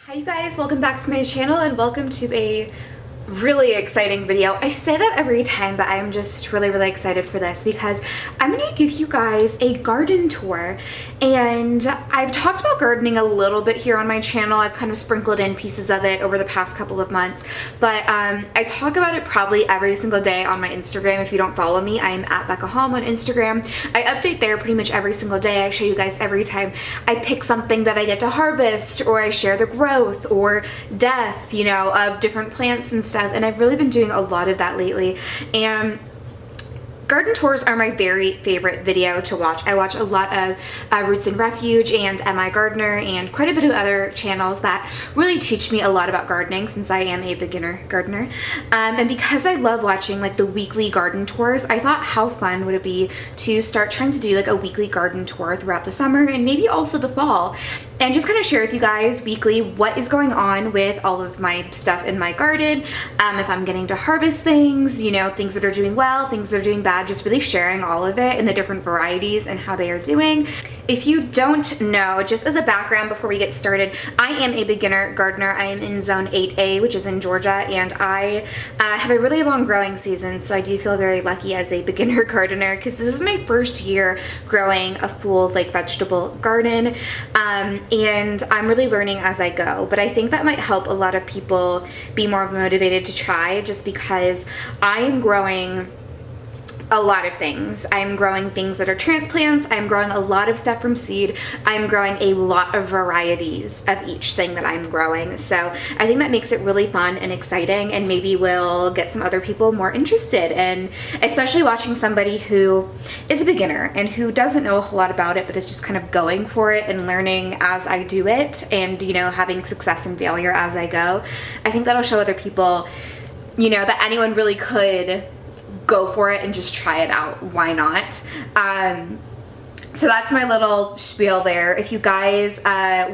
Hi you guys, welcome back to my channel and welcome to a really exciting video. I say that every time, but I'm just really excited for this because I'm gonna give you guys a garden tour. And I've talked about gardening a little bit here on my channel. I've kind of sprinkled in pieces of it over the past couple of months, but I talk about it probably every single day on my Instagram. If you don't follow me, I'm at Becca Halm on Instagram. I update there pretty much every single day. I show you guys every time I pick something that I get to harvest, or I share the growth or death, you know, of different plants and stuff. And I've really been doing a lot of that lately. And garden tours are my very favorite video to watch. I watch a lot of Roots and Refuge and Am I Gardener and quite a bit of other channels that really teach me a lot about gardening since I am a beginner gardener. And because I love watching like the weekly garden tours, I thought how fun would it be to start trying to do like a weekly garden tour throughout the summer and maybe also the fall, and just kind of share with you guys weekly what is going on with all of my stuff in my garden. If I'm getting to harvest things, you know, things that are doing well, things that are doing bad, just really sharing all of it and the different varieties and how they are doing. If you don't know, just as a background before we get started, I am a beginner gardener. I am in zone 8A, which is in Georgia, and I have a really long growing season, so I do feel very lucky as a beginner gardener because this is my first year growing a full like vegetable garden, and I'm really learning as I go. But I think that might help a lot of people be more motivated to try, just because I am growing a lot of things. I'm growing things that are transplants. I'm growing a lot of stuff from seed. I'm growing a lot of varieties of each thing that I'm growing. So I think that makes it really fun and exciting, and maybe will get some other people more interested, and especially watching somebody who is a beginner and who doesn't know a whole lot about it but is just kind of going for it and learning as I do it, and you know, having success and failure as I go. I think that'll show other people, you know, that anyone really could go for it and just try it out. Why not? So that's my little spiel there. If you guys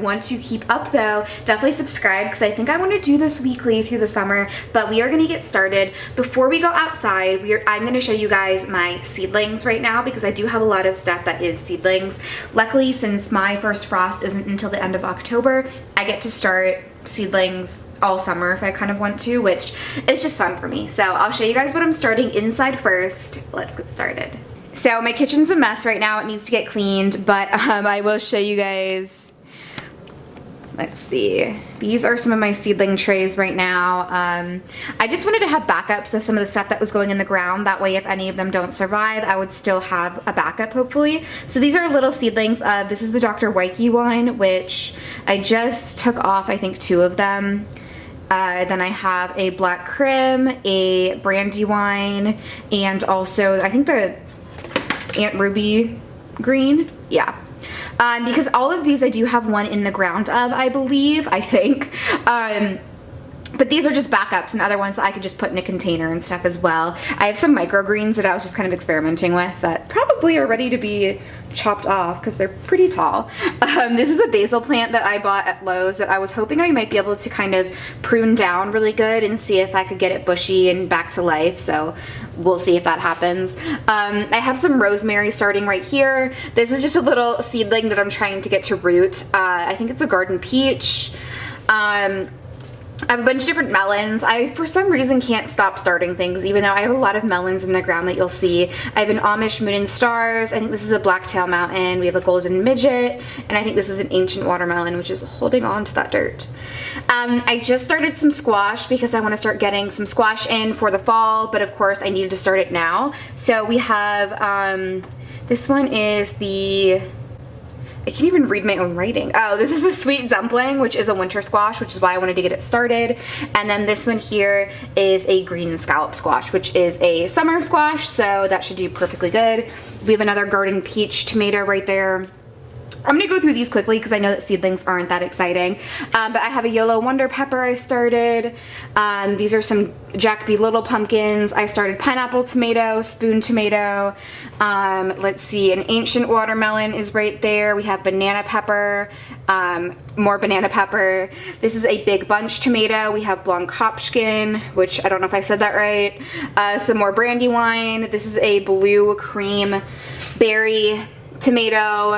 want to keep up though, definitely subscribe because I think I want to do this weekly through the summer, but we are going to get started. Before we go outside, I'm going to show you guys my seedlings right now because I do have a lot of stuff that is seedlings. Luckily, since my first frost isn't until the end of October, I get to start seedlings all summer if I kind of want to, which is just fun for me. So I'll show you guys what I'm starting inside first. Let's get started. So my kitchen's a mess right now. It needs to get cleaned, but I will show you guys. Let's see. These are some of my seedling trays right now. I just wanted to have backups of some of the stuff that was going in the ground. That way, if any of them don't survive, I would still have a backup, hopefully. So these are little seedlings of, this is the Dr. Wyke one, which I just took off, I think, 2 of them. Then I have a black crim, a brandywine, and also, I think the Aunt Ruby green. Yeah. Because all of these I do have one in the ground of, I believe, I think. But these are just backups and other ones that I could just put in a container and stuff as well. I have some microgreens that I was just kind of experimenting with that probably are ready to be chopped off because they're pretty tall. This is a basil plant that I bought at Lowe's that I was hoping I might be able to kind of prune down really good and see if I could get it bushy and back to life. So we'll see if that happens. I have some rosemary starting right here. This is just a little seedling that I'm trying to get to root. I think it's a garden peach. I have a bunch of different melons. I, for some reason, can't stop starting things, even though I have a lot of melons in the ground that you'll see. I have an Amish Moon and Stars. I think this is a Blacktail Mountain. We have a Golden Midget. And I think this is an Ancient Watermelon, which is holding on to that dirt. I just started some squash because I want to start getting some squash in for the fall. But, of course, I needed to start it now. So we have, this one is the... I can't even read my own writing. Oh, this is the Sweet Dumpling, which is a winter squash, which is why I wanted to get it started. And then this one here is a green scallop squash, which is a summer squash, so that should do perfectly good. We have another garden peach tomato right there. I'm gonna go through these quickly because I know that seedlings aren't that exciting. But I have a yellow wonder pepper I started. These are some Jack B. Little pumpkins. I started pineapple tomato, spoon tomato. Let's see, an ancient watermelon is right there. We have banana pepper, more banana pepper. This is a big bunch tomato. We have Blancapskin, which I don't know if I said that right. Some more brandywine. This is a blue cream berry tomato.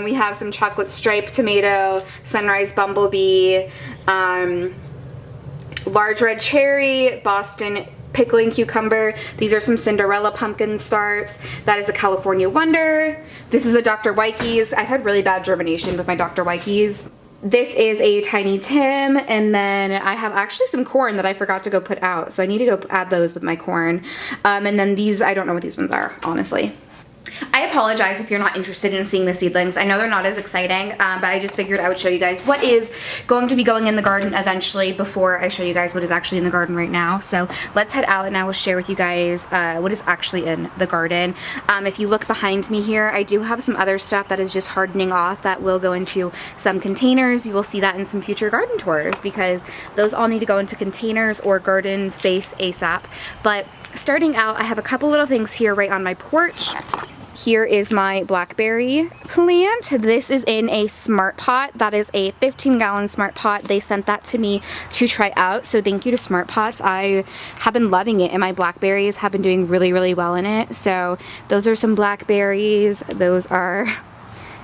We have some chocolate striped tomato, sunrise bumblebee, large red cherry, Boston pickling cucumber. These are some Cinderella pumpkin starts. That is a California Wonder. This is a Dr. Weikes. I've had really bad germination with my Dr. Weikes. This is a Tiny Tim, and then I have actually some corn that I forgot to go put out, so I need to go add those with my corn. And then these, I don't know what these ones are, honestly. I apologize if you're not interested in seeing the seedlings. I know they're not as exciting, but I just figured I would show you guys what is going to be going in the garden eventually before I show you guys what is actually in the garden right now. So let's head out and I will share with you guys what is actually in the garden. If you look behind me here, I do have some other stuff that is just hardening off that will go into some containers. You will see that in some future garden tours because those all need to go into containers or garden space ASAP. But starting out, I have a couple little things here right on my porch. Here is my blackberry plant. This is in a smart pot. That is a 15-gallon smart pot. They sent that to me to try out, so thank you to Smart Pots. I have been loving it, and my blackberries have been doing really, really well in it. So those are some blackberries. Those are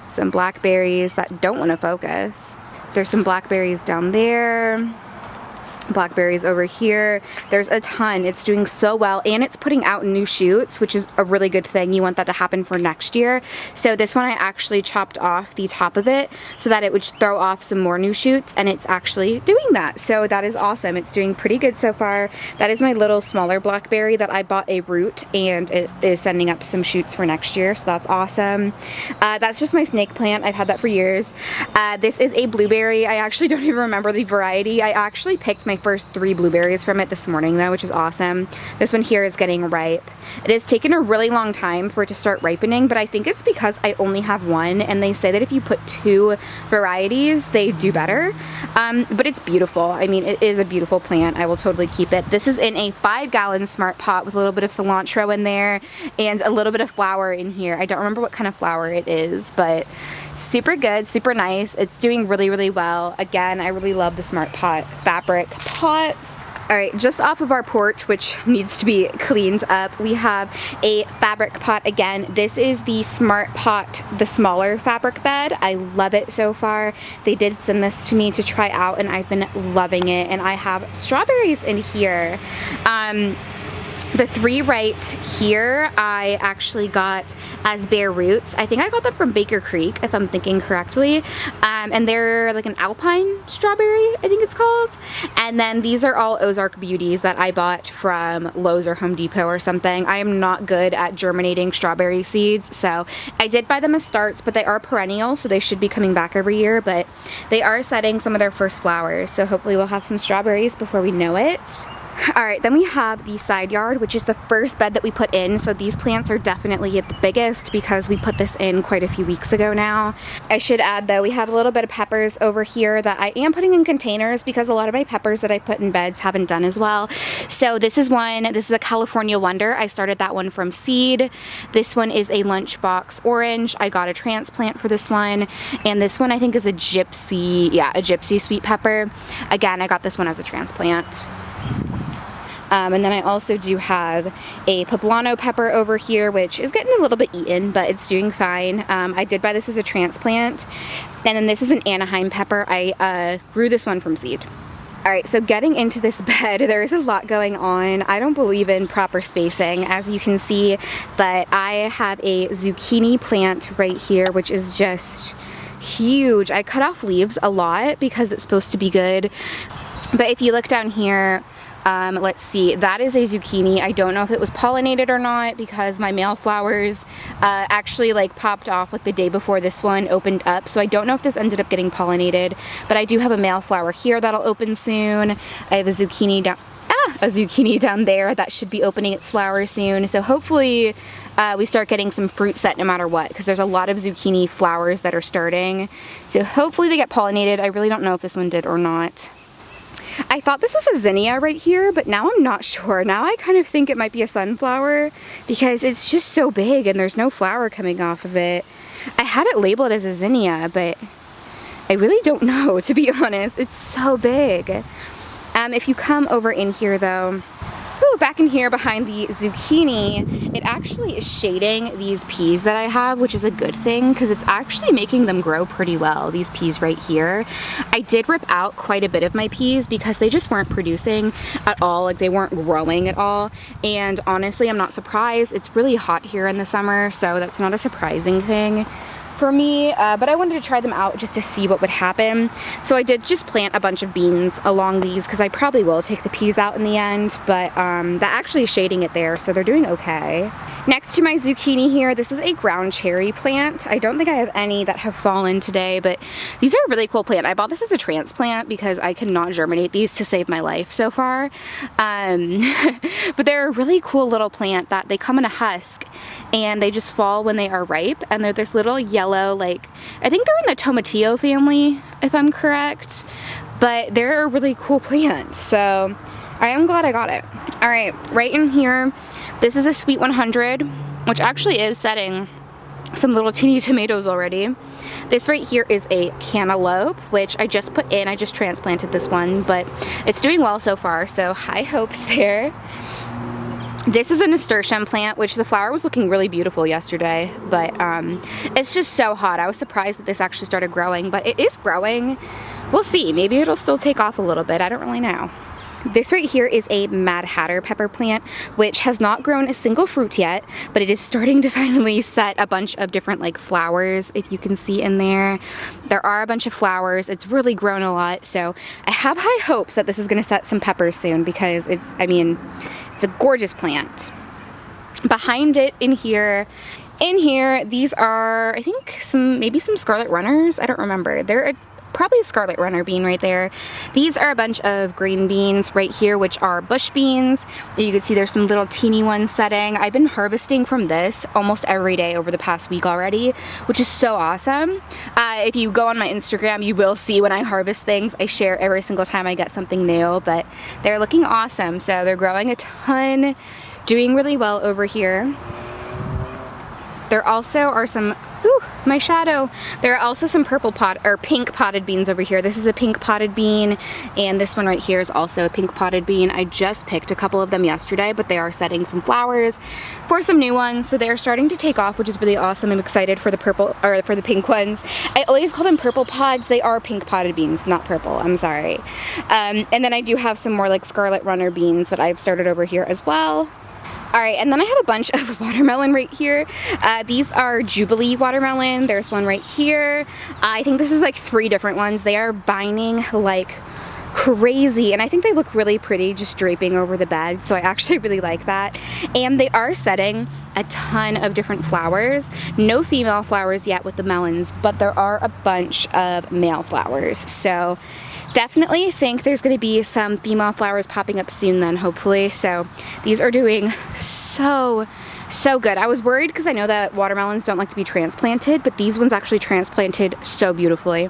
some blackberries that don't want to focus. There's some blackberries down there. Blackberries over here. There's a ton. It's doing so well, and it's putting out new shoots, which is a really good thing. You want that to happen for next year. So this one I actually chopped off the top of it so that it would throw off some more new shoots, and it's actually doing that. So that is awesome. It's doing pretty good so far. That is my little smaller blackberry that I bought a root, and it is sending up some shoots for next year, so that's awesome. That's just my snake plant. I've had that for years. This is a blueberry. I actually don't even remember the variety. I actually picked my first 3 blueberries from it this morning though, which is awesome. This one here is getting ripe. It has taken a really long time for it to start ripening, but I think it's because I only have one, and they say that if you put 2 varieties, they do better. But it's beautiful. I mean, it is a beautiful plant. I will totally keep it. This is in a 5-gallon smart pot with a little bit of cilantro in there and a little bit of flour in here. I don't remember what kind of flour it is, but super good, super nice. It's doing really, really well. Again, I really love the Smart Pot fabric pots. All right, just off of our porch, which needs to be cleaned up, we have a fabric pot again. This is the Smart Pot, the smaller fabric bed. I love it so far. They did send this to me to try out, and I've been loving it. And I have strawberries in here. The 3 right here, I actually got as bare roots. I think I got them from Baker Creek, if I'm thinking correctly. And they're like an alpine strawberry, I think it's called. And then these are all Ozark Beauties that I bought from Lowe's or Home Depot or something. I am not good at germinating strawberry seeds, so I did buy them as starts, but they are perennial, so they should be coming back every year. But they are setting some of their first flowers, so hopefully we'll have some strawberries before we know it. Alright, then we have the side yard, which is the first bed that we put in. So these plants are definitely the biggest because we put this in quite a few weeks ago now. I should add though, we have a little bit of peppers over here that I am putting in containers because a lot of my peppers that I put in beds haven't done as well. So this is a California Wonder. I started that one from seed. This one is a lunchbox orange. I got a transplant for this one. And this one I think is a gypsy sweet pepper. Again, I got this one as a transplant. And then I also do have a poblano pepper over here, which is getting a little bit eaten, but it's doing fine. I did buy this as a transplant. And then this is an Anaheim pepper. I grew this one from seed. Alright, so getting into this bed, there's a lot going on. I don't believe in proper spacing, as you can see, but I have a zucchini plant right here, which is just huge. I cut off leaves a lot because it's supposed to be good. But if you look down here, let's see, that is a zucchini. I don't know if it was pollinated or not because my male flowers actually like popped off like the day before this one opened up. So I don't know if this ended up getting pollinated, but I do have a male flower here that'll open soon. I have a zucchini down there that should be opening its flowers soon. So hopefully we start getting some fruit set no matter what, because there's a lot of zucchini flowers that are starting. So hopefully they get pollinated. I really don't know if this one did or not. I thought this was a zinnia right here, but now I'm not sure. Now I kind of think it might be a sunflower because it's just so big and there's no flower coming off of it. I had it labeled as a zinnia, but I really don't know, to be honest. It's so big. If you come over in here though, back in here behind the zucchini, it actually is shading these peas that I have, which is a good thing because it's actually making them grow pretty well, these peas right here. I did rip out quite a bit of my peas because they just weren't producing at all, like they weren't growing at all. And honestly, I'm not surprised. It's really hot here in the summer, so that's not a surprising thing for me, but I wanted to try them out just to see what would happen. So I did just plant a bunch of beans along these because I probably will take the peas out in the end, but that actually is shading it there, so they're doing okay. Next to my zucchini here, this is a ground cherry plant. I don't think I have any that have fallen today, but these are a really cool plant. I bought this as a transplant because I could not germinate these to save my life so far. But they're a really cool little plant that they come in a husk and they just fall when they are ripe, and they're this little yellow, like, I think they're in the tomatillo family, if I'm correct, but they're a really cool plant, so I am glad I got it. All right, right in here, this is a Sweet 100, which actually is setting some little teeny tomatoes already. This right here is a cantaloupe, which I just put in. I just transplanted this one, but it's doing well so far, so high hopes there. This is a nasturtium plant, which the flower was looking really beautiful yesterday, but it's just so hot. I was surprised that this actually started growing, but it is growing. We'll see. Maybe it'll still take off a little bit. I don't really know. This right here is a Mad Hatter pepper plant, which has not grown a single fruit yet, but it is starting to finally set a bunch of different like flowers, if you can see in there. There are a bunch of flowers. It's really grown a lot, so I have high hopes that this is going to set some peppers soon because it's a gorgeous plant. Behind it in here, these are, I think, maybe some scarlet runners. I don't remember. They're probably a scarlet runner bean right there. These are a bunch of green beans right here, which are bush beans. You can see there's some little teeny ones setting. I've been harvesting from this almost every day over the past week already, which is so awesome. If you go on my Instagram, you will see when I harvest things. I share every single time I get something new, but they're looking awesome. So they're growing a ton, doing really well over here. There also are some, my shadow. There are also some pink potted beans over here. This is a pink potted bean, and this one right here is also a pink potted bean. I just picked a couple of them yesterday, but they are setting some flowers for some new ones, so they're starting to take off, which is really awesome. I'm excited for the pink ones. I always call them purple pods. They are pink potted beans, not purple. I'm sorry. And then I do have some more like scarlet runner beans that I've started over here as well. All right, and then I have a bunch of watermelon right here. These are Jubilee watermelon. There's one right here. I think this is like 3 different ones. They are binding like crazy, and I think they look really pretty just draping over the bed, so I actually really like that. And they are setting a ton of different flowers. No female flowers yet with the melons, but there are a bunch of male flowers. So definitely think there's going to be some female flowers popping up soon then, hopefully. So these are doing so good. I was worried because I know that watermelons don't like to be transplanted, but these ones actually transplanted so beautifully.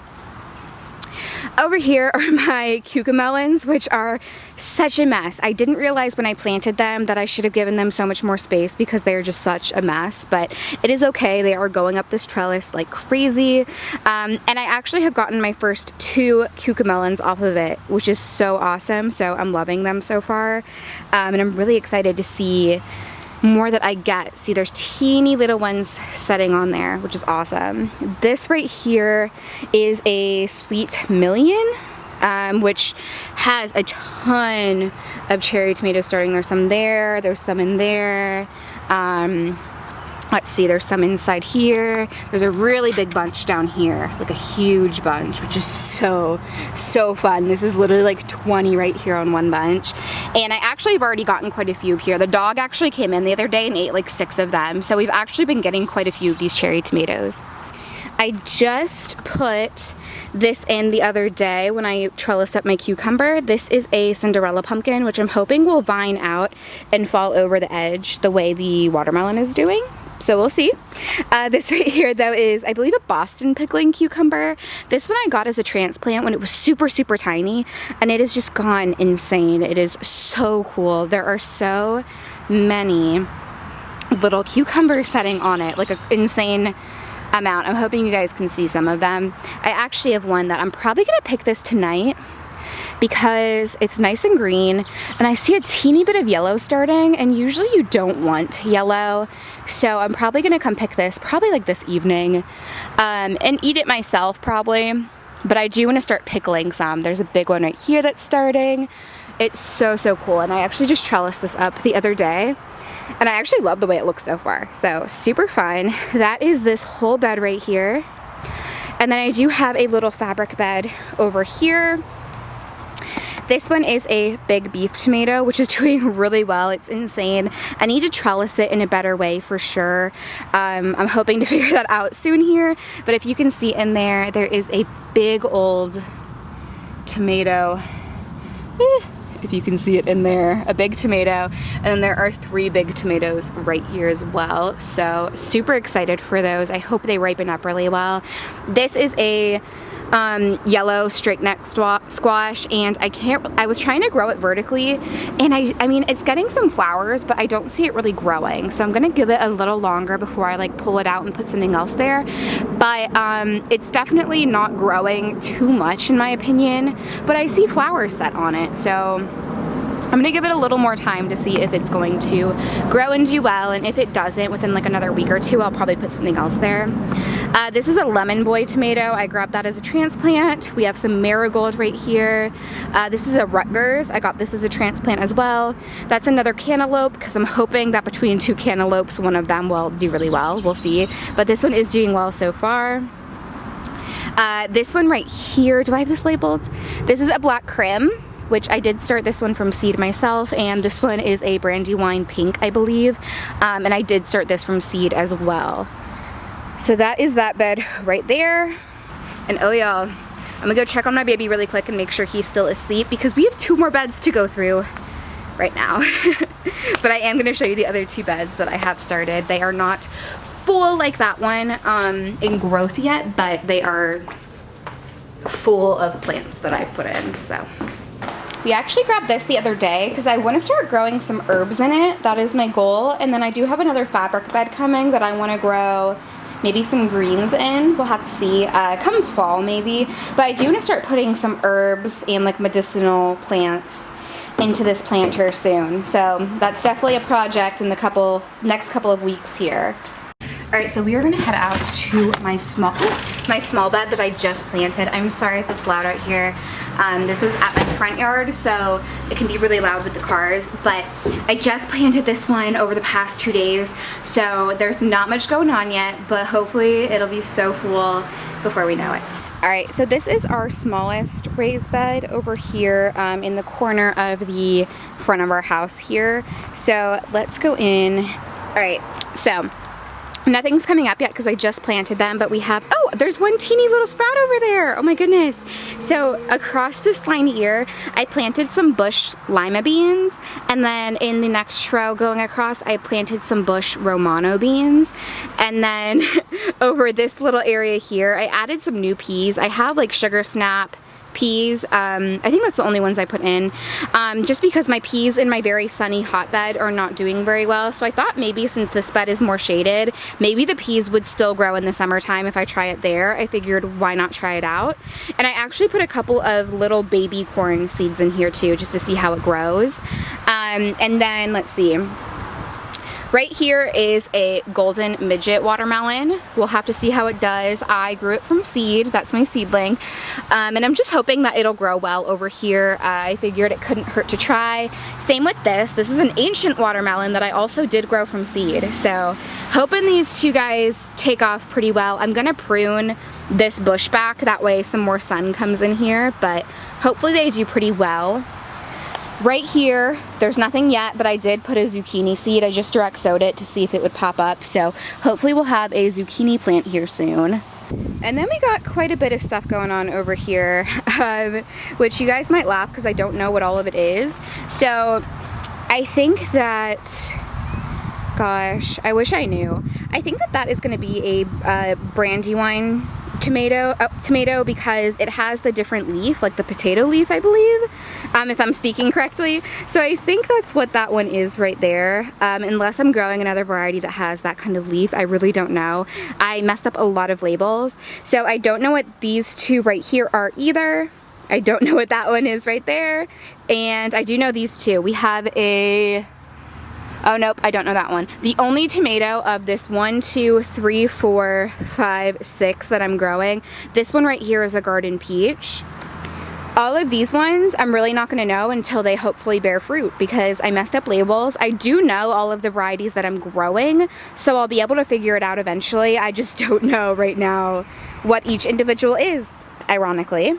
Over here are my cucamelons, which are such a mess. I didn't realize when I planted them that I should have given them so much more space because they're just such a mess, but it is okay. They are going up this trellis like crazy. And I actually have gotten my first 2 cucamelons off of it, which is so awesome. So I'm loving them so far. And I'm really excited to see more that I get. See, there's teeny little ones setting on there, which is awesome. This right here is a Sweet Million, which has a ton of cherry tomatoes starting. There's some there, there's some in there. Let's see, there's some inside here. There's a really big bunch down here, like a huge bunch, which is so fun. This is literally like 20 right here on one bunch. And I actually have already gotten quite a few here. The dog actually came in the other day and ate like 6 of them. So we've actually been getting quite a few of these cherry tomatoes. I just put this in the other day when I trellised up my cucumber. This is a Cinderella pumpkin, which I'm hoping will vine out and fall over the edge the way the watermelon is doing. So we'll see. This right here though is, I believe, a Boston pickling cucumber. This one I got as a transplant when it was super tiny, and it has just gone insane. It is so cool. There are so many little cucumbers setting on it, like an insane amount. I'm hoping you guys can see some of them. I actually have one that I'm probably gonna pick this tonight. because it's nice and green, and I see a teeny bit of yellow starting, and usually you don't want yellow, so I'm probably gonna come pick this probably like this evening and eat it myself probably, but I do want to start pickling some. There's a big one right here that's starting. It's so cool, and I actually just trellised this up the other day, and I actually love the way it looks so far, so super fun. That is this whole bed right here, and then I do have a little fabric bed over here. This one is a big beef tomato, which is doing really well. It's insane. I need to trellis it in a better way for sure. I'm hoping to figure that out soon here, but if you can see in there, there is a big old tomato. If you can see it in there, a big tomato, and then there are 3 big tomatoes right here as well, so super excited for those. I hope they ripen up really well. This is a yellow straight neck squash, and I was trying to grow it vertically, and I mean it's getting some flowers, but I don't see it really growing, so I'm gonna give it a little longer before I like pull it out and put something else there. But it's definitely not growing too much in my opinion, but I see flowers set on it, so I'm gonna give it a little more time to see if it's going to grow and do well, and if it doesn't, within like another week or 2, I'll probably put something else there. This is a lemon boy tomato. I grabbed that as a transplant. We have some marigold right here. This is a Rutgers. I got this as a transplant as well. That's another cantaloupe, because I'm hoping that between 2 cantaloupes, one of them will do really well. We'll see. But this one is doing well so far. This one right here, do I have this labeled? This is a black crim, which I did start this one from seed myself, and this one is a Brandywine pink, I believe, and I did start this from seed as well. So that is that bed right there. And oh y'all, I'm gonna go check on my baby really quick and make sure he's still asleep, because we have 2 more beds to go through right now. But I am gonna show you the other 2 beds that I have started. They are not full like that one in growth yet, but they are full of plants that I've put in, so. We actually grabbed this the other day because I want to start growing some herbs in it. That is my goal. And then I do have another fabric bed coming that I want to grow maybe some greens in. We'll have to see come fall maybe. But I do want to start putting some herbs and like medicinal plants into this planter soon. So that's definitely a project in the next couple of weeks here. All right, so we are gonna head out to my small bed that I just planted. I'm sorry if it's loud out here. This is at my front yard, so it can be really loud with the cars, but I just planted this one over the past 2 days, so there's not much going on yet, but hopefully it'll be so full before we know it. All right, so this is our smallest raised bed over here in the corner of the front of our house here. So let's go in. All right, so nothing's coming up yet because I just planted them, but we have, oh, there's one teeny little sprout over there. Oh my goodness. So across this line here, I planted some bush lima beans, and then in the next row going across, I planted some bush Romano beans. And then over this little area here, I added some new peas. I have like sugar snap peas. I think that's the only ones I put in, just because my peas in my very sunny hotbed are not doing very well. So I thought maybe since this bed is more shaded, maybe the peas would still grow in the summertime if I try it there. I figured why not try it out. And I actually put a couple of little baby corn seeds in here too, just to see how it grows. And then let's see. Right here is a golden midget watermelon. We'll have to see how it does. I grew it from seed. That's my seedling. And I'm just hoping that it'll grow well over here. I figured it couldn't hurt to try. Same with this. This is an ancient watermelon that I also did grow from seed. So hoping these 2 guys take off pretty well. I'm gonna prune this bush back. That way some more sun comes in here, but hopefully they do pretty well. Right here, there's nothing yet, but I did put a zucchini seed. I just direct sowed it to see if it would pop up. So hopefully we'll have a zucchini plant here soon. And then we got quite a bit of stuff going on over here, which you guys might laugh because I don't know what all of it is. So I think that, gosh, I wish I knew. I think that that is going to be a Brandywine tomato because it has the different leaf, like the potato leaf, I believe, if I'm speaking correctly. So I think that's what that one is right there, unless I'm growing another variety that has that kind of leaf. I really don't know. I messed up a lot of labels, so I don't know what these 2 right here are either. I don't know what that one is right there. And I do know these two. We have a, oh nope, I don't know that one. The only tomato of this 1, 2, 3, 4, 5, 6 that I'm growing, this one right here is a garden peach. All of these ones, I'm really not gonna know until they hopefully bear fruit because I messed up labels. I do know all of the varieties that I'm growing, so I'll be able to figure it out eventually. I just don't know right now what each individual is, ironically.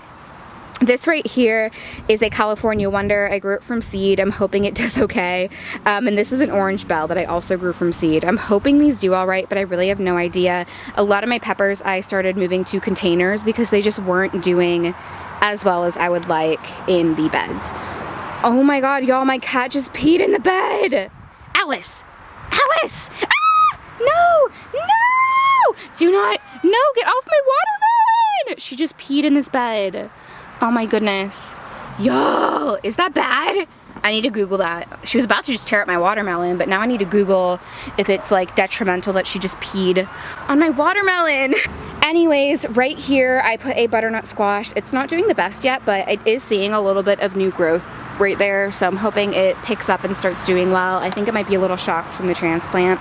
This right here is a California Wonder. I grew it from seed. I'm hoping it does okay. And this is an orange bell that I also grew from seed. I'm hoping these do all right, but I really have no idea. A lot of my peppers I started moving to containers because they just weren't doing as well as I would like in the beds. Oh my God, y'all, my cat just peed in the bed. Alice, Alice, ah, no, no, do not, no, get off my watermelon. She just peed in this bed. Oh my goodness. Yo, is that bad? I need to Google that. She was about to just tear up my watermelon, but now I need to Google if it's like detrimental that she just peed on my watermelon. Anyways, right here I put a butternut squash. It's not doing the best yet, but it is seeing a little bit of new growth right there, so I'm hoping it picks up and starts doing well. I think it might be a little shocked from the transplant.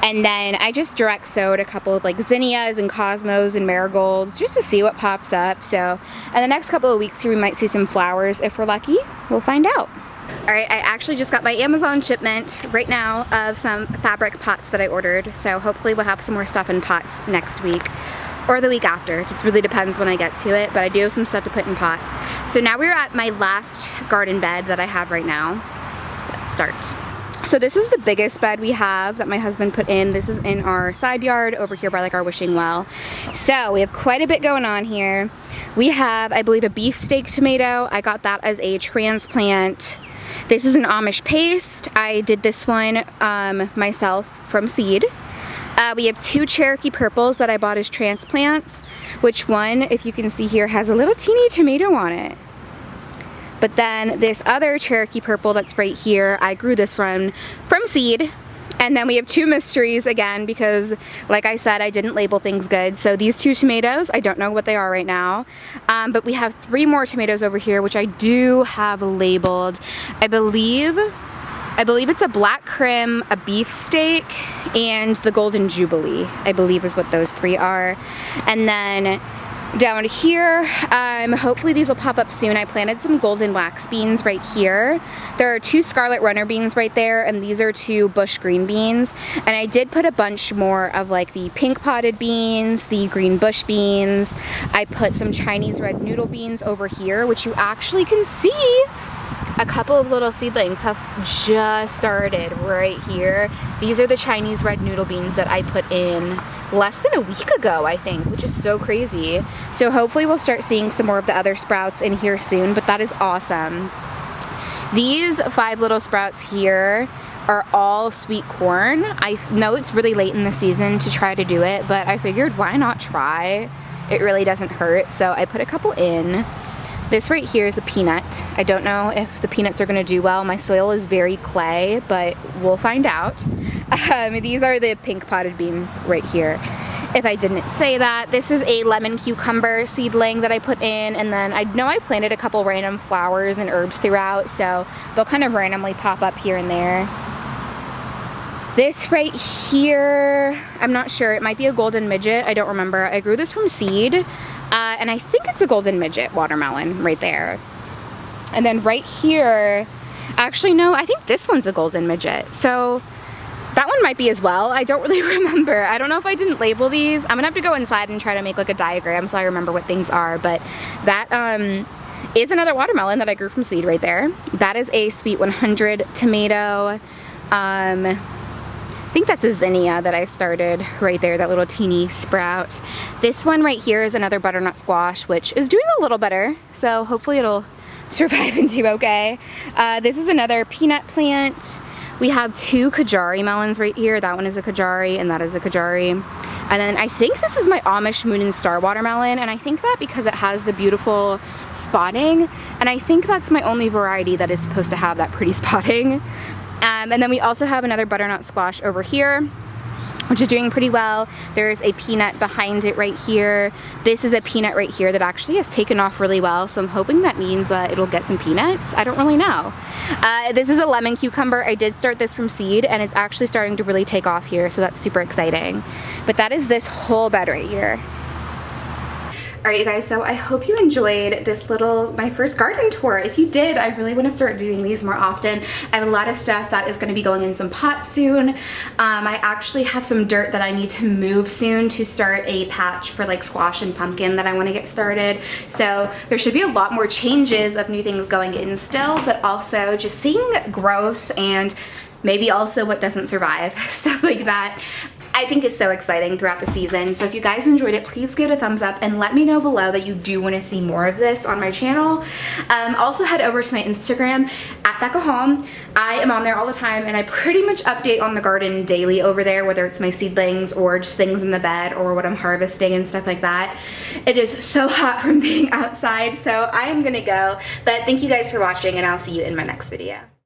And then I just direct sowed a couple of like zinnias and cosmos and marigolds just to see what pops up. So in the next couple of weeks here we might see some flowers if we're lucky. We'll find out. All right, I actually just got my Amazon shipment right now of some fabric pots that I ordered, so hopefully we'll have some more stuff in pots next week or the week after. Just really depends when I get to it, but I do have some stuff to put in pots. So now we're at my last garden bed that I have right now. Let's start. So this is the biggest bed we have that my husband put in. This is in our side yard over here by like our wishing well. So we have quite a bit going on here. We have, I believe, a beefsteak tomato. I got that as a transplant. This is an Amish paste. I did this one myself from seed. We have 2 Cherokee purples that I bought as transplants, which one, if you can see here, has a little teeny tomato on it. But then this other Cherokee purple that's right here, I grew this from seed. And then we have 2 mysteries again because, like I said, I didn't label things good. So these 2 tomatoes, I don't know what they are right now. But we have 3 more tomatoes over here, which I do have labeled. I believe it's a black crim, a beefsteak, and the golden jubilee, I believe is what those 3 are. And then down here, hopefully these will pop up soon. I planted some golden wax beans right here. There are 2 scarlet runner beans right there, and these are 2 bush green beans. And I did put a bunch more of like the pink potted beans, the green bush beans. I put some Chinese red noodle beans over here, which you actually can see a couple of little seedlings have just started right here. These are the Chinese red noodle beans that I put in less than a week ago, I think, which is so crazy. So hopefully we'll start seeing some more of the other sprouts in here soon, but that is awesome. These 5 little sprouts here are all sweet corn. I know it's really late in the season to try to do it, but I figured why not try? It really doesn't hurt, so I put a couple in. This right here is a peanut. I don't know if the peanuts are gonna do well. My soil is very clay, but we'll find out. These are the pink potted beans right here, if I didn't say that. This is a lemon cucumber seedling that I put in, and then I know I planted a couple random flowers and herbs throughout, so they'll kind of randomly pop up here and there. This right here, I'm not sure, it might be a golden midget, I don't remember. I grew this from seed. And I think it's a golden midget watermelon right there. And then right here, actually no, I think this one's a golden midget. So that one might be as well. I don't really remember. I don't know if I didn't label these. I'm gonna have to go inside and try to make like a diagram so I remember what things are. But that is another watermelon that I grew from seed right there. That is a Sweet 100 tomato. I think that's a zinnia that I started right there, that little teeny sprout. This one right here is another butternut squash, which is doing a little better, so hopefully it'll survive and do okay. This is another peanut plant. We have 2 Kajari melons right here. That one is a Kajari and that is a Kajari. And then I think this is my Amish Moon and Star watermelon, and I think that because it has the beautiful spotting, and I think that's my only variety that is supposed to have that pretty spotting. And then we also have another butternut squash over here. which is doing pretty well. There's a peanut behind it right here. This is a peanut right here that actually has taken off really well, so I'm hoping that means that it'll get some peanuts. I don't really know. This is a lemon cucumber. I did start this from seed, and it's actually starting to really take off here, so that's super exciting. But that is this whole bed right here. Alright you guys, so I hope you enjoyed this my first garden tour. If you did, I really want to start doing these more often. I have a lot of stuff that is going to be going in some pots soon. I actually have some dirt that I need to move soon to start a patch for like squash and pumpkin that I want to get started. So there should be a lot more changes of new things going in still, but also just seeing growth and maybe also what doesn't survive, stuff like that. I think is so exciting throughout the season. So if you guys enjoyed it, please give it a thumbs up and let me know below that you do want to see more of this on my channel. Also head over to my Instagram at Becca Halm. I am on there all the time and I pretty much update on the garden daily over there, whether it's my seedlings or just things in the bed or what I'm harvesting and stuff like that. It is so hot from being outside, so I am gonna go. But thank you guys for watching and I'll see you in my next video.